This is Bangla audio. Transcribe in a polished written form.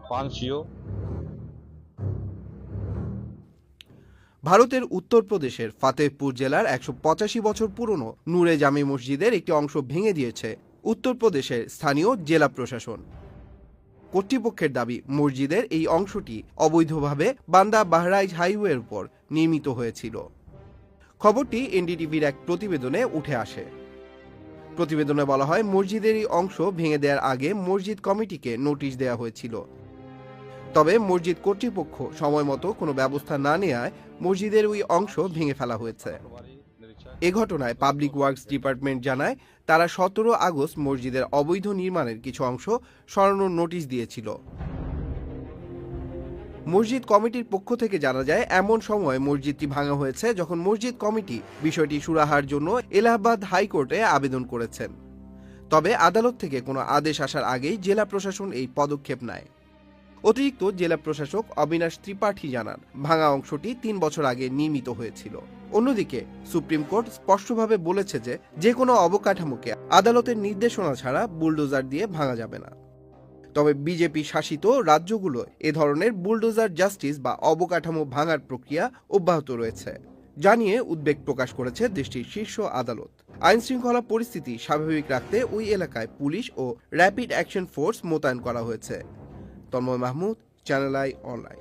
পানশিও। ভারতের উত্তরপ্রদেশের ফাতেহপুর জেলার ১৮৫ বছর পুরনো নূরে জামি মসজিদের একটি অংশ ভেঙে দিয়েছে উত্তরপ্রদেশের স্থানীয় জেলা প্রশাসন। কর্তৃপক্ষের দাবি, মসজিদের এই অংশটি অবৈধভাবে বান্দা বাহরাইচ হাইওয়ের উপর নির্মিত হয়েছিল। খবরটি এনডিটিভির এক প্রতিবেদনে উঠে আসে। প্রতিবেদনে বলা হয়, মসজিদের এই অংশ ভেঙে দেওয়ার আগে মসজিদ কমিটিকে নোটিশ দেওয়া হয়েছিল। তবে মসজিদ কর্তৃপক্ষ সময় মতো কোনো ব্যবস্থা না নেওয়ায় মসজিদের ওই অংশ ভেঙে ফেলা হয়েছে। এ ঘটনায় পাবলিক ওয়ার্কস ডিপার্টমেন্ট জানায়, তারা ১৭ আগস্ট মসজিদের অবৈধ নির্মাণের কিছু অংশ সরানোর নোটিশ দিয়েছিল। মসজিদ কমিটির পক্ষ থেকে জানা যায়, এমন সময় মসজিদটি ভাঙা হয়েছে যখন মসজিদ কমিটি বিষয়টি সুরাহার জন্য এলাহাবাদ হাইকোর্টে আবেদন করেছেন। তবে আদালত থেকে কোনো আদেশ আসার আগেই জেলা প্রশাসন এই পদক্ষেপ নেয়। অতিরিক্ত জেলা প্রশাসক অবিনাশ ত্রিপাঠী জানান, ভাঙা অংশটি ৩ বছর আগে নির্মিত হয়েছিল। অন্যদিকে সুপ্রিম কোর্ট স্পষ্টভাবে বলেছে যে কোনো অবকাঠামোকে আদালতের নির্দেশনা ছাড়া বুলডোজার দিয়ে ভাঙা যাবে না। তবে বিজেপি শাসিত রাজ্যগুলো এ ধরনের বুলডোজার জাস্টিস বা অবকাঠামো ভাঙার প্রক্রিয়া অব্যাহত রয়েছে জানিয়ে উদ্বেগ প্রকাশ করেছে দেশটির শীর্ষ আদালত। আইন শৃঙ্খলা পরিস্থিতি স্বাভাবিক রাখতে ওই এলাকায় পুলিশ ও র্যাপিড অ্যাকশন ফোর্স মোতায়েন করা হয়েছে। Tanmoy Mahmud, channel I online.